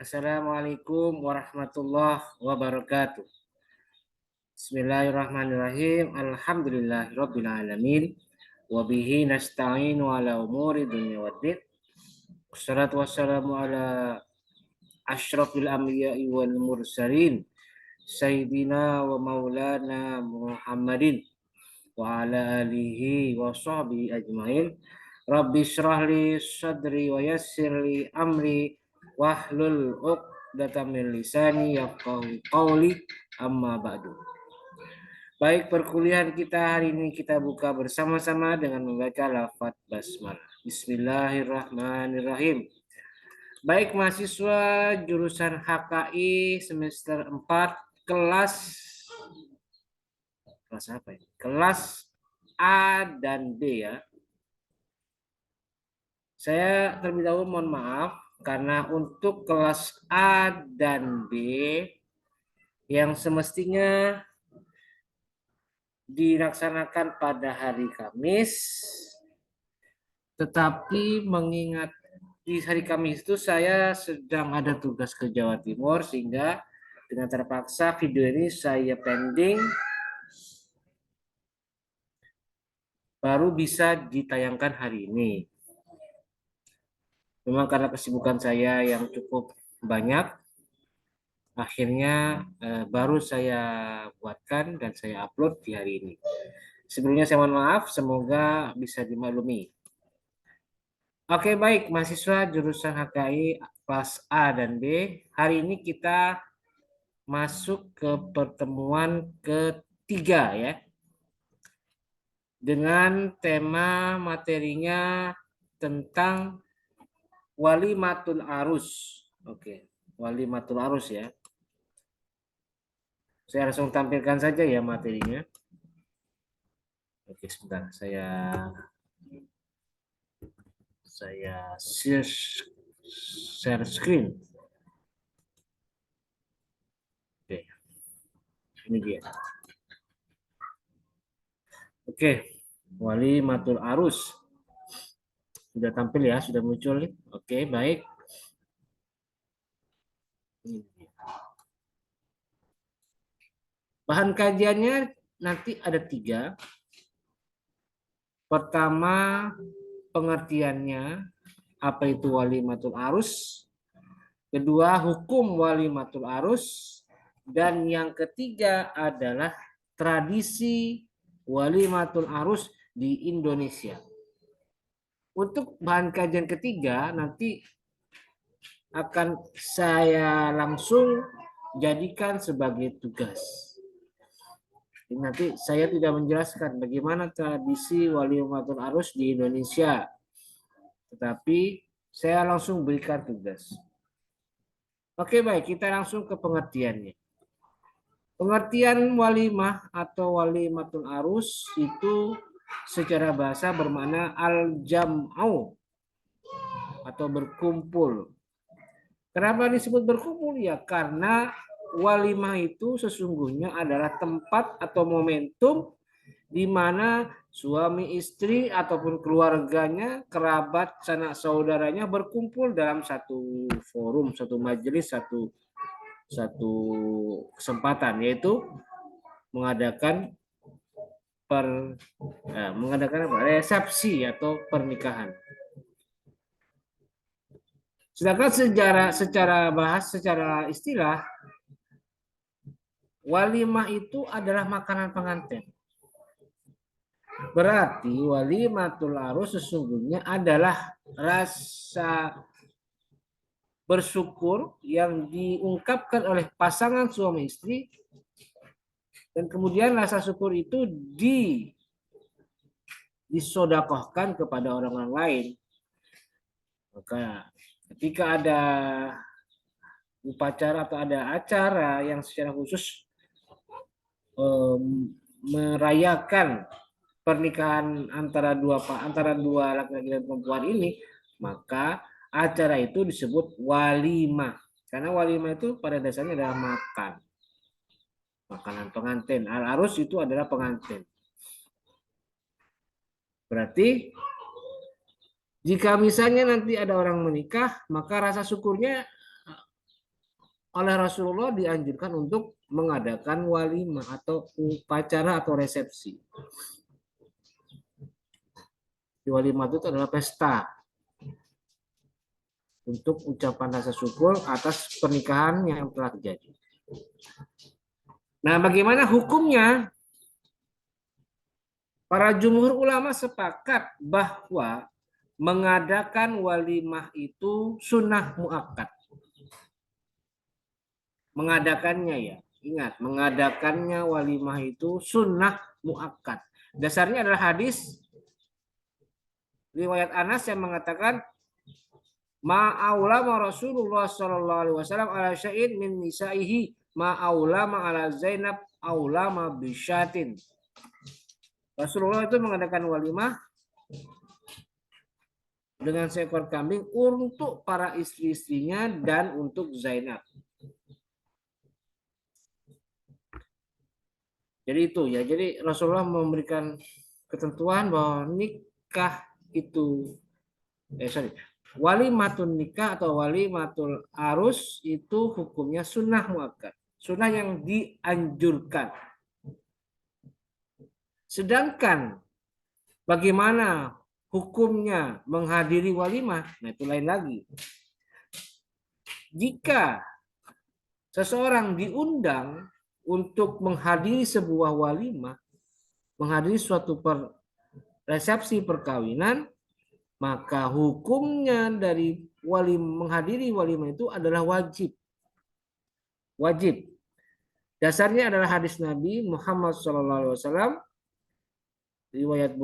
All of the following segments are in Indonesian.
Assalamualaikum warahmatullahi wabarakatuh. Bismillahirrahmanirrahim. Alhamdulillahirabbil alamin. Wa bihi nasta'inu ala umuri dunya waddin. Wassalatu wassalamu ala asyrafil anbiya'i wal mursalin. Sayyidina wa maulana Muhammadin wa ala alihi wa sahbihi ajmain. Rabbi shrah li sadri wa yassir li amri wahlul 'uqdatam min lisani yafqahu qawli amma ba'du. Baik, perkuliahan kita hari ini kita buka bersama-sama dengan membaca lafaz basmalah. Bismillahirrahmanirrahim. Baik, mahasiswa jurusan HKI semester 4 kelas apa ini? Kelas A dan B ya. Saya terlebih dahulu mohon maaf karena untuk kelas A dan B yang semestinya dilaksanakan pada hari Kamis, tetapi mengingat di hari Kamis itu saya sedang ada tugas ke Jawa Timur sehingga dengan terpaksa video ini saya pending baru bisa ditayangkan hari ini. Memang karena kesibukan saya yang cukup banyak, akhirnya baru saya buatkan dan saya upload di hari ini. Sebelumnya saya mohon maaf, semoga bisa dimaklumi. Oke, baik, mahasiswa jurusan HKI kelas A dan B. Hari ini kita masuk ke pertemuan ketiga ya. Dengan tema materinya tentang walimatul arus. Oke, walimatul arus ya. Saya langsung tampilkan saja ya materinya. Oke, sebentar. Saya share screen. Oke, ini dia. Oke, walimatul arus. Sudah tampil ya, sudah muncul nih. Oke, baik. Bahan kajiannya nanti ada 3. Pertama, pengertiannya, apa itu walimatul arus. Kedua, hukum walimatul arus. Dan yang ketiga adalah tradisi walimatul arus di Indonesia. Untuk bahan kajian ketiga nanti akan saya langsung jadikan sebagai tugas. Nanti saya tidak menjelaskan bagaimana tradisi walimatul arus di Indonesia, tetapi saya langsung berikan tugas. Oke, baik, kita langsung ke pengertiannya. Pengertian walimah atau walimatul arus itu secara bahasa bermakna al-jam'u atau berkumpul. Kenapa disebut berkumpul? Ya karena walimah itu sesungguhnya adalah tempat atau momentum di mana suami istri ataupun keluarganya, kerabat, sanak saudaranya berkumpul dalam satu forum, satu majelis, satu kesempatan, yaitu mengadakan resepsi atau pernikahan. Sedangkan secara istilah, walimah itu adalah makanan pengantin. Berarti walimatul arus sesungguhnya adalah rasa bersyukur yang diungkapkan oleh pasangan suami istri, dan kemudian rasa syukur itu disodakohkan kepada orang lain. Maka ketika ada upacara atau ada acara yang secara khusus merayakan pernikahan antara dua laki-laki dan perempuan ini, maka acara itu disebut walimah. Karena walimah itu pada dasarnya adalah makanan pengantin. Al-arus itu adalah pengantin. Berarti jika misalnya nanti ada orang menikah, maka rasa syukurnya oleh Rasulullah dianjurkan untuk mengadakan walimah atau upacara atau resepsi. Di walimah itu adalah pesta untuk ucapan rasa syukur atas pernikahan yang telah terjadi. Nah, bagaimana hukumnya? Para jumhur ulama sepakat bahwa mengadakan walimah itu sunnah muakkad. Mengadakannya ya, ingat, mengadakannya walimah itu sunnah muakkad. Dasarnya adalah hadis riwayat Anas yang mengatakan ma'aulama Rasulullah sallallahu alaihi wasallam ala syai'in min nisaihi ma'aulama ala Zainab aulama bisyatin. Rasulullah itu mengadakan walimah dengan seekor kambing untuk para istri-istrinya dan untuk Zainab. Jadi itu ya. Jadi Rasulullah memberikan ketentuan bahwa nikah itu walimatun nikah atau walimatul arus itu hukumnya sunnah muakkad. Sunnah yang dianjurkan. Sedangkan bagaimana hukumnya menghadiri walimah? Nah, itu lain lagi. Jika seseorang diundang untuk menghadiri sebuah walimah, menghadiri suatu resepsi perkawinan, maka hukumnya dari menghadiri walimah itu adalah wajib. Wajib. Dasarnya adalah hadis Nabi Muhammad SAW, riwayat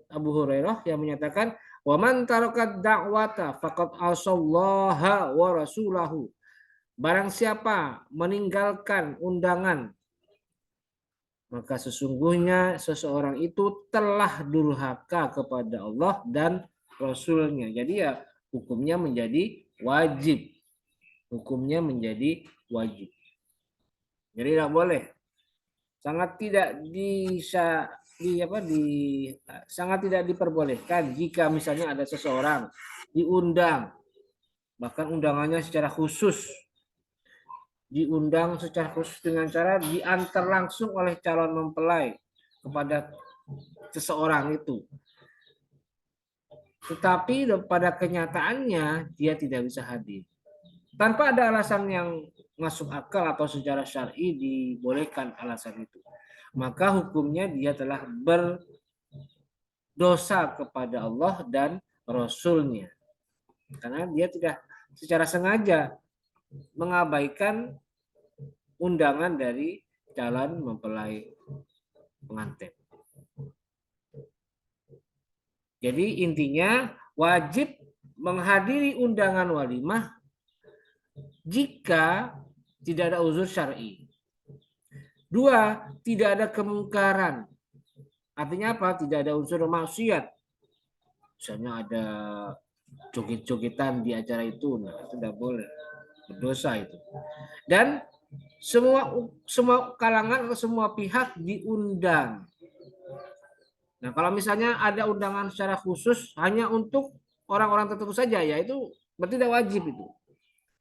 Abu Hurairah yang menyatakan, "Wa man tarakat da'wata faqad asallaha wa rasulahu." Barang siapa meninggalkan undangan, maka sesungguhnya seseorang itu telah durhaka kepada Allah dan Rasulnya. Jadi ya hukumnya menjadi wajib. Hukumnya menjadi wajib. Jadi tidak boleh. Sangat tidak sangat tidak diperbolehkan jika misalnya ada seseorang diundang, bahkan undangannya secara khusus, diundang secara khusus dengan cara diantar langsung oleh calon mempelai kepada seseorang itu. Tetapi pada kenyataannya dia tidak bisa hadir. Tanpa ada alasan yang masuk akal atau secara syar'i dibolehkan alasan itu. Maka hukumnya dia telah berdosa kepada Allah dan Rasulnya. Karena dia tidak secara sengaja mengabaikan undangan dari calon mempelai pengantin. Jadi intinya wajib menghadiri undangan walimah jika tidak ada uzur syar'i. 2, tidak ada kemungkaran. Artinya apa? Tidak ada unsur maksiat. Misalnya ada joget-jogetan di acara itu, nah itu tidak boleh. Berdosa itu. Dan semua kalangan atau semua pihak diundang. Nah, kalau misalnya ada undangan secara khusus hanya untuk orang-orang tertentu saja, ya itu berarti tidak wajib itu.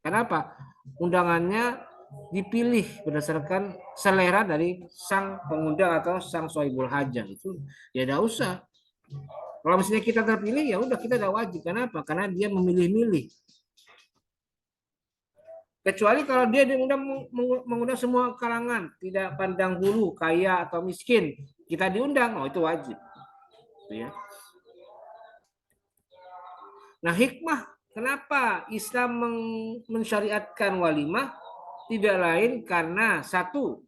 Kenapa? Undangannya dipilih berdasarkan selera dari sang pengundang atau sang sohibul hajah. Itu ya tidak usah. Kalau misalnya kita terpilih, ya udah kita tidak wajib. Kenapa? Karena dia memilih-milih. Kecuali kalau dia mengundang semua kalangan, tidak pandang bulu, kaya atau miskin, kita diundang, oh itu wajib. Ya. Nah, hikmah kenapa Islam mensyariatkan walimah tidak lain karena satu,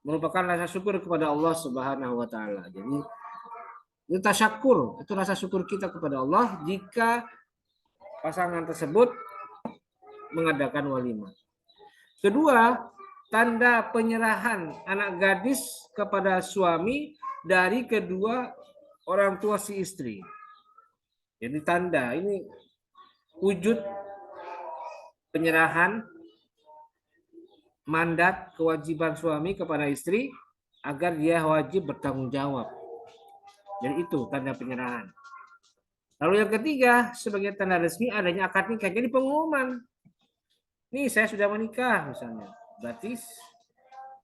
merupakan rasa syukur kepada Allah Subhanahu wa taala. Jadi itu tasyakur, itu rasa syukur kita kepada Allah jika pasangan tersebut mengadakan walimah. Kedua, tanda penyerahan anak gadis kepada suami dari kedua orang tua si istri. Jadi tanda ini wujud penyerahan mandat kewajiban suami kepada istri agar dia wajib bertanggung jawab. Jadi itu tanda penyerahan. Lalu yang ketiga, sebagai tanda resmi adanya akad nikah. Jadi pengumuman. nih saya sudah menikah misalnya. Berarti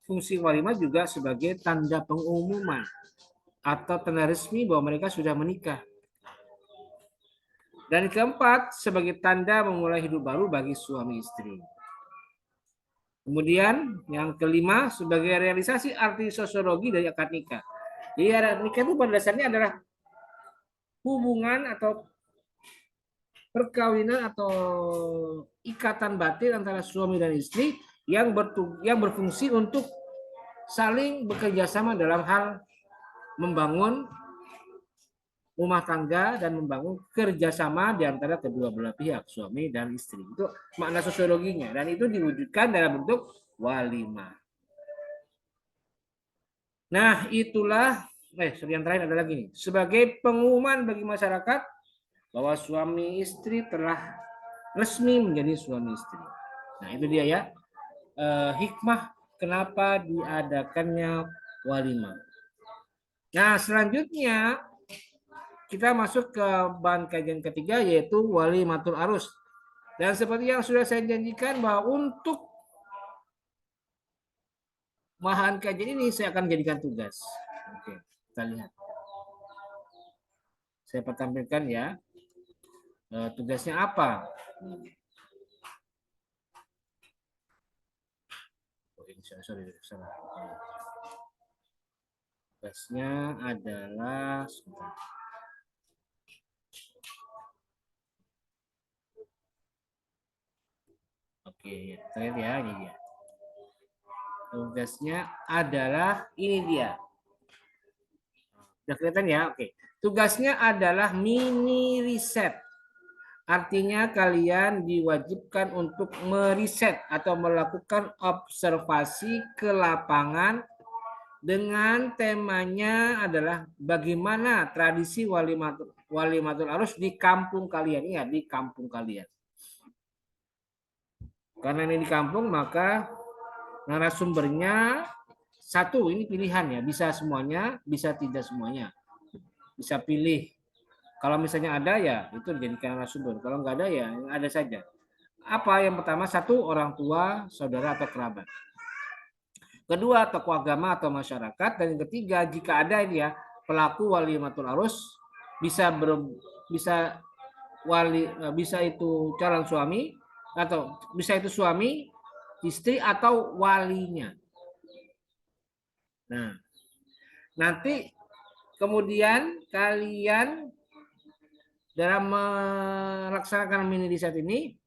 fungsi walimah juga sebagai tanda pengumuman atau tanda resmi bahwa mereka sudah menikah. Dan keempat, sebagai tanda memulai hidup baru bagi suami istri. Kemudian yang kelima, sebagai realisasi arti sosiologi dari akad nikah. Jadi akad nikah itu pada dasarnya adalah hubungan atau perkawinan atau ikatan batin antara suami dan istri yang berfungsi untuk saling bekerja sama dalam hal membangun rumah tangga dan membangun kerjasama di antara kedua belah pihak, suami dan istri. Itu makna sosiologinya, dan itu diwujudkan dalam bentuk walimah. Nah, itulah yang terakhir ada lagi nih. Sebagai pengumuman bagi masyarakat bahwa suami istri telah resmi menjadi suami istri. Nah, itu dia ya. Hikmah kenapa diadakannya walimah. Nah, selanjutnya kita masuk ke bahan kajian ketiga, yaitu walimatul arus. Dan seperti yang sudah saya janjikan bahwa untuk bahan kajian ini saya akan jadikan tugas. Oke, kita lihat. Saya tampilkan ya. Tugasnya apa? Sorry, salah. Tugasnya adalah oke, terlihat ya, ini dia. Tugasnya adalah ini dia. Sudah kelihatan ya? Oke. Tugasnya adalah mini riset. Artinya kalian diwajibkan untuk meriset atau melakukan observasi ke lapangan dengan temanya adalah bagaimana tradisi walimatul arus di kampung kalian. Ya, di kampung kalian. Karena ini di kampung, maka narasumbernya satu, ini pilihan ya, bisa semuanya, bisa tidak semuanya. Bisa pilih. Kalau misalnya ada ya itu dijadikan narasumber. Kalau nggak ada ya ada saja. Apa yang pertama? Satu, orang tua, saudara atau kerabat. Kedua, tokoh agama atau masyarakat. Dan yang ketiga, jika ada ini ya pelaku walimatul arus bisa bisa itu calon suami atau bisa itu suami, istri atau walinya. Nah, nanti kemudian kalian dalam melaksanakan mini riset ini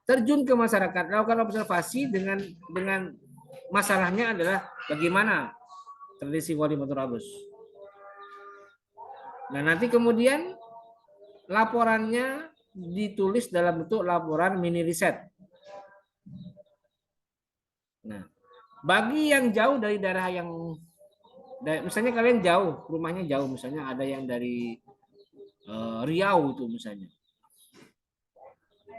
terjun ke masyarakat, lakukan observasi dengan masalahnya adalah bagaimana tradisi walimatul arus. Nah, nanti kemudian laporannya ditulis dalam bentuk laporan mini riset. Nah, bagi yang jauh dari daerah yang misalnya kalian jauh, rumahnya jauh, misalnya ada yang dari Riau itu misalnya.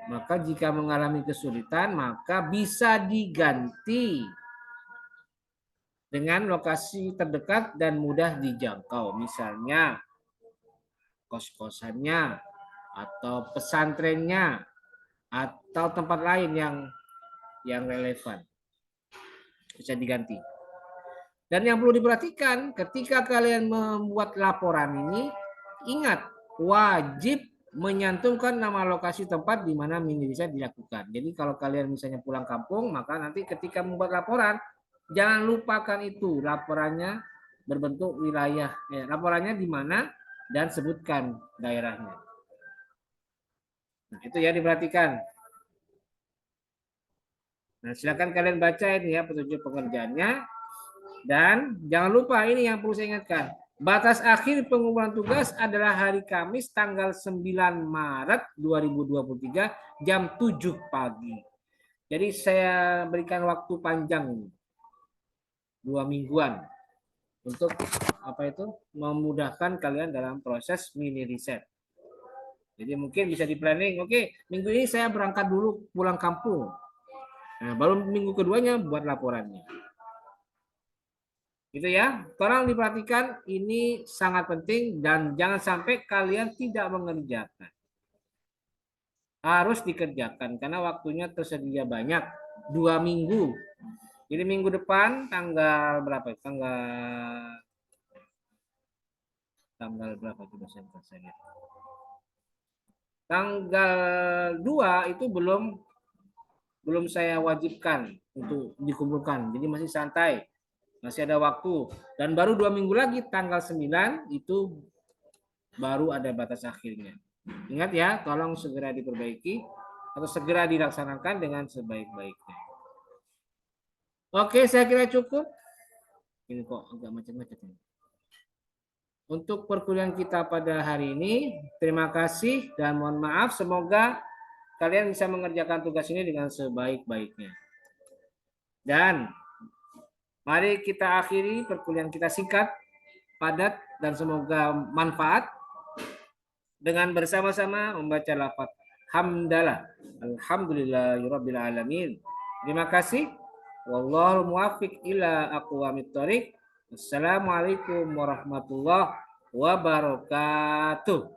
Maka jika mengalami kesulitan, maka bisa diganti dengan lokasi terdekat dan mudah dijangkau. Misalnya kos-kosannya, atau pesantrennya, atau tempat lain yang relevan. Bisa diganti. Dan yang perlu diperhatikan ketika kalian membuat laporan ini, ingat wajib menyantumkan nama lokasi tempat di mana mini riset dilakukan. Jadi kalau kalian misalnya pulang kampung, maka nanti ketika membuat laporan, jangan lupakan itu laporannya berbentuk wilayah. Laporannya di mana dan sebutkan daerahnya. Nah, itu ya diperhatikan. Nah, silakan kalian baca ini ya petunjuk pengerjaannya. Dan jangan lupa ini yang perlu saya ingatkan. Batas akhir pengumpulan tugas adalah hari Kamis tanggal 9 Maret 2023 jam 7 pagi. Jadi saya berikan waktu panjang 2 mingguan untuk memudahkan kalian dalam proses mini riset. Jadi mungkin bisa di planning, oke, minggu ini saya berangkat dulu pulang kampung. Nah, baru minggu keduanya buat laporannya. Gitu ya. Tolong diperhatikan, ini sangat penting dan jangan sampai kalian tidak mengerjakan. harus dikerjakan karena waktunya tersedia banyak, 2 minggu. Jadi minggu depan tanggal berapa? Tanggal berapa itu saya lihat. Tanggal 2 itu belum saya wajibkan untuk dikumpulkan. Jadi masih santai. Masih ada waktu. Dan baru 2 minggu lagi tanggal 9 itu baru ada batas akhirnya. Ingat ya, tolong segera diperbaiki atau segera dilaksanakan dengan sebaik-baiknya. Oke, saya kira cukup. Ini kok agak macet-macet ini. Untuk perkuliahan kita pada hari ini, terima kasih dan mohon maaf. Semoga kalian bisa mengerjakan tugas ini dengan sebaik-baiknya. Dan mari kita akhiri perkuliahan kita singkat, padat, dan semoga manfaat dengan bersama-sama membaca lafaz hamdalah. Alhamdulillahirabbil alamin. Terima kasih. Wallahul muwaffiq ila aqwamit thoriq. Assalamualaikum warahmatullahi wabarakatuh.